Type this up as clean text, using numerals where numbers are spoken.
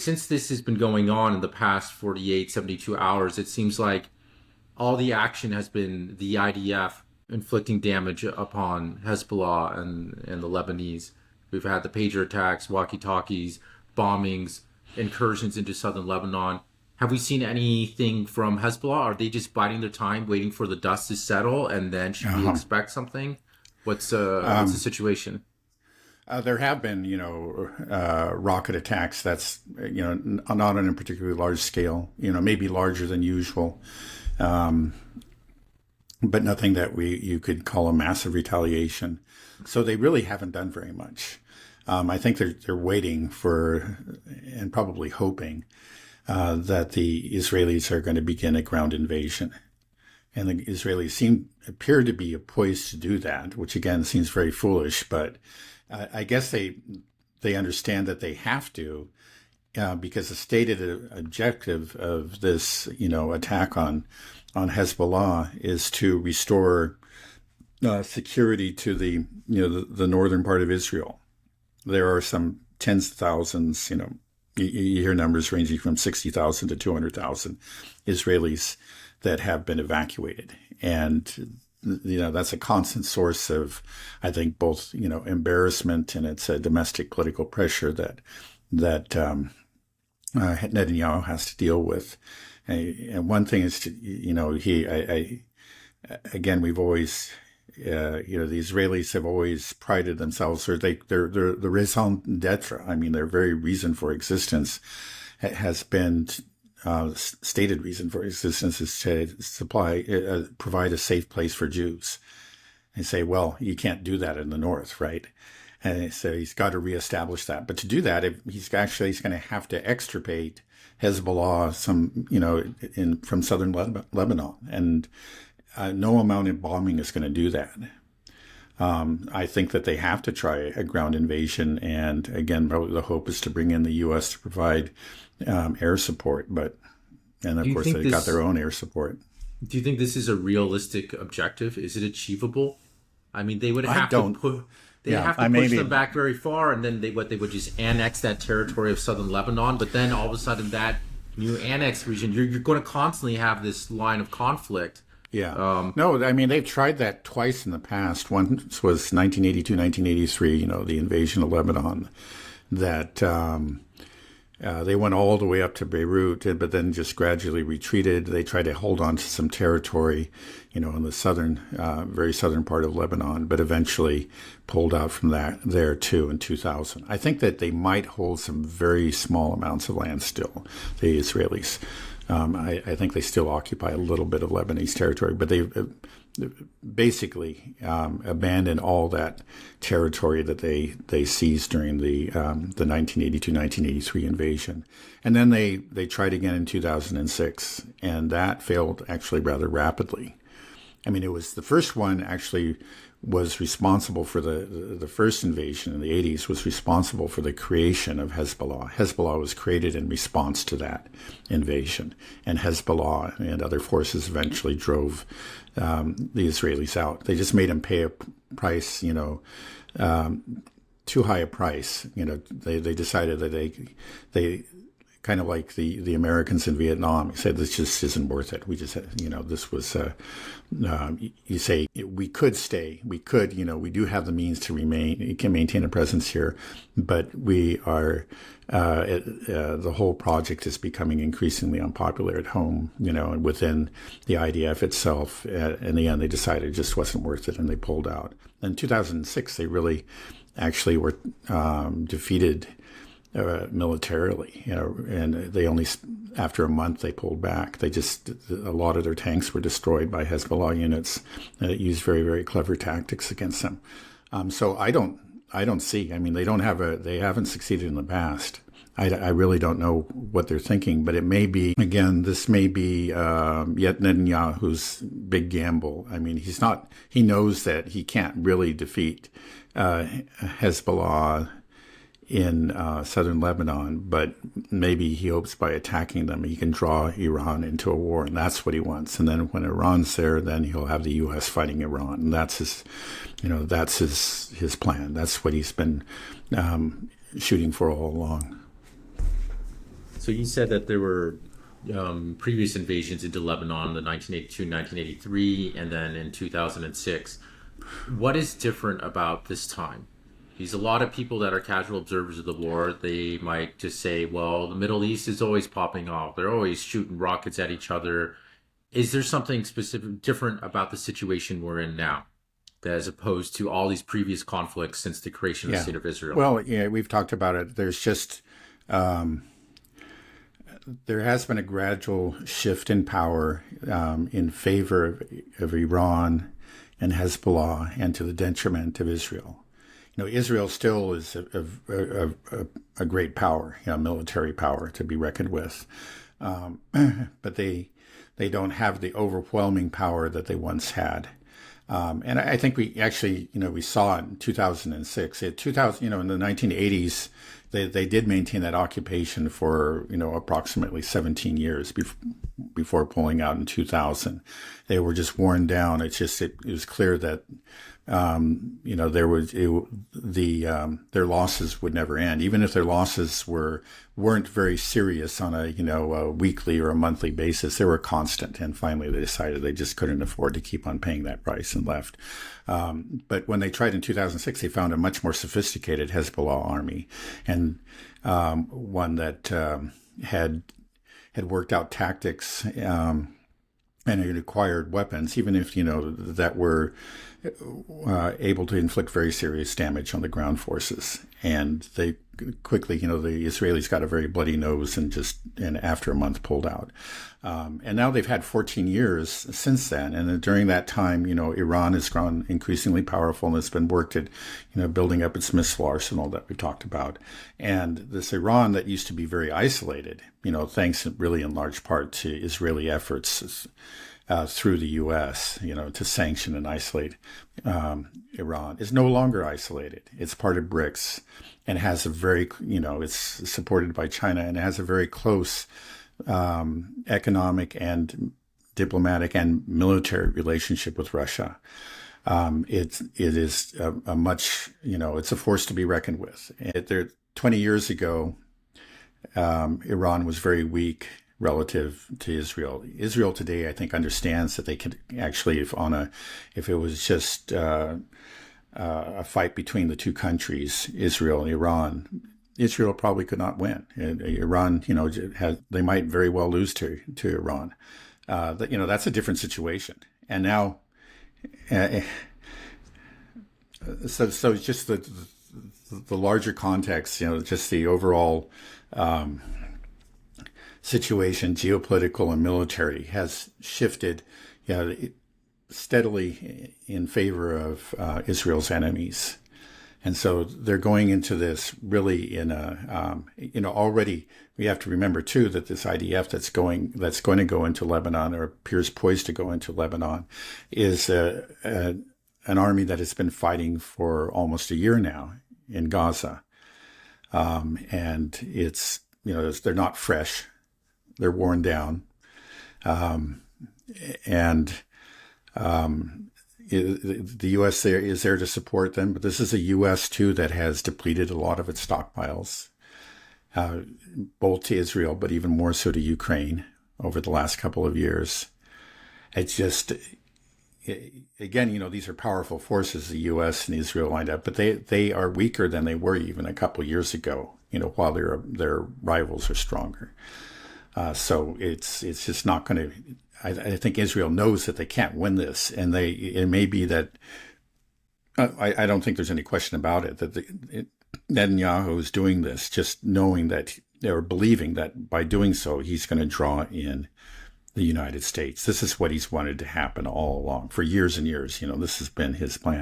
Since this has been going on in the past 48, 72 hours, it seems like all the action has been the IDF inflicting damage upon Hezbollah and the Lebanese. We've had the pager attacks, walkie-talkies, bombings, incursions into southern Lebanon. Have we seen anything from Hezbollah? Are they just biding their time, waiting for the dust to settle, and then should we expect something? What's the situation? There have been, rocket attacks. That's, not on a particularly large scale, maybe larger than usual, but nothing that you could call a massive retaliation. So they really haven't done very much. I think they're waiting for and probably hoping that the Israelis are going to begin a ground invasion. And the Israelis appear to be poised to do that, which again seems very foolish, but I guess they understand that they have to, because the stated objective of this, attack on Hezbollah is to restore security to the northern part of Israel. There are some tens of thousands, you hear numbers ranging from 60,000 to 200,000 Israelis that have been evacuated. And that's a constant source of, I think, both, embarrassment, and it's a domestic political pressure that Netanyahu has to deal with. And one thing is again, we've always, the Israelis have always prided themselves, or they're the raison d'etre. I mean, their very reason for existence has been stated reason for existence is to provide a safe place for Jews. And say, well, you can't do that in the north, right? And so he's got to reestablish that. But to do that, he's going to have to extirpate Hezbollah, from southern Lebanon, and no amount of bombing is going to do that. I think that they have to try a ground invasion, and again, probably the hope is to bring in the U.S. to provide air support. And of course, they've got their own air support. Do you think this is a realistic objective? Is it achievable? I mean, they would have to push them back very far, and then they would just annex that territory of southern Lebanon. But then all of a sudden, that new annexed region, you're going to constantly have this line of conflict. Yeah. No, I mean, they've tried that twice in the past. Once was 1982, 1983, the invasion of Lebanon, that they went all the way up to Beirut, but then just gradually retreated. They tried to hold on to some territory, in the very southern part of Lebanon, but eventually pulled out from there too in 2000. I think that they might hold some very small amounts of land still, the Israelis. I think they still occupy a little bit of Lebanese territory, but they basically abandoned all that territory that they seized during the 1982-1983 invasion. And then they tried again in 2006, and that failed actually rather rapidly. I mean, it was the first one actually was responsible for the first invasion in the 80s, was responsible for the creation of Hezbollah. Hezbollah was created in response to that invasion, and Hezbollah and other forces eventually drove the Israelis out. They just made them pay a price, too high a price. They decided that they kind of like the Americans in Vietnam said, this just isn't worth it. We just, this was, you say, we could stay, we could, we do have the means to remain, you can maintain a presence here, but we are, the whole project is becoming increasingly unpopular at home, and within the IDF itself. In the end, they decided it just wasn't worth it, and they pulled out. In 2006, they really actually were defeated militarily, and they only, after a month, they pulled back. A lot of their tanks were destroyed by Hezbollah units that used very, very clever tactics against them. So I don't see, I mean, they haven't succeeded in the past. I really don't know what they're thinking, but it may be, again, this may be yet Netanyahu's big gamble. I mean, he knows that he can't really defeat Hezbollah in southern Lebanon, but maybe he hopes by attacking them he can draw Iran into a war, and that's what he wants. And then when Iran's there, then he'll have the U.S. fighting Iran, and that's his plan. That's what he's been shooting for all along. So you said that there were previous invasions into Lebanon, the 1982, 1983, and then in 2006. What is different about this time? Because a lot of people that are casual observers of the war, they might just say, well, the Middle East is always popping off. They're always shooting rockets at each other. Is there something specific, different about the situation we're in now, as opposed to all these previous conflicts since the creation of the Yeah. State of Israel? Well, yeah, we've talked about it. There's just there has been a gradual shift in power in favor of Iran and Hezbollah, and to the detriment of Israel. Israel still is a great power, military power to be reckoned with, but they don't have the overwhelming power that they once had. And I think we actually, we saw it in 2006. In 2000, in the 1980s, they did maintain that occupation for, approximately 17 years before pulling out in 2000. They were just worn down. It was clear that, their losses would never end. Even if their losses weren't very serious on a weekly or a monthly basis, they were constant. And finally, they decided they just couldn't afford to keep on paying that price and left. But when they tried in 2006, they found a much more sophisticated Hezbollah army, and one that had worked out tactics and had acquired weapons, even if that were able to inflict very serious damage on the ground forces. And they quickly, the Israelis got a very bloody nose and after a month pulled out. And now they've had 14 years since then. And during that time, Iran has grown increasingly powerful and it's been worked at, building up its missile arsenal that we talked about. And this Iran that used to be very isolated, thanks really in large part to Israeli efforts through the U.S., to sanction and isolate Iran, is no longer isolated. It's part of BRICS and has a very, it's supported by China and has a very close economic and diplomatic and military relationship with Russia. It is a much, it's a force to be reckoned with. 20 years ago, Iran was very weak relative to Israel. Israel today, I think, understands that they could actually, if it was just a fight between the two countries, Israel and Iran, Israel probably could not win. Iran, they might very well lose to Iran. That's a different situation. And now, so just the larger context, just the overall situation, geopolitical and military, has shifted steadily in favor of Israel's enemies. And so they're going into this really in already we have to remember too that this IDF that's going to go into Lebanon, or appears poised to go into Lebanon, is an army that has been fighting for almost a year now in Gaza. And it's, they're not fresh. They're worn down. The U.S. is there to support them, but this is a U.S. too that has depleted a lot of its stockpiles, both to Israel, but even more so to Ukraine over the last couple of years. It's just, again, these are powerful forces, the U.S. and Israel lined up, but they are weaker than they were even a couple of years ago, while their rivals are stronger. So it's just not going to. I think Israel knows that they can't win this, and it may be that. I don't think there's any question about it that Netanyahu is doing this, just knowing that, or believing that by doing so he's going to draw in the United States. This is what he's wanted to happen all along for years and years. This has been his plan.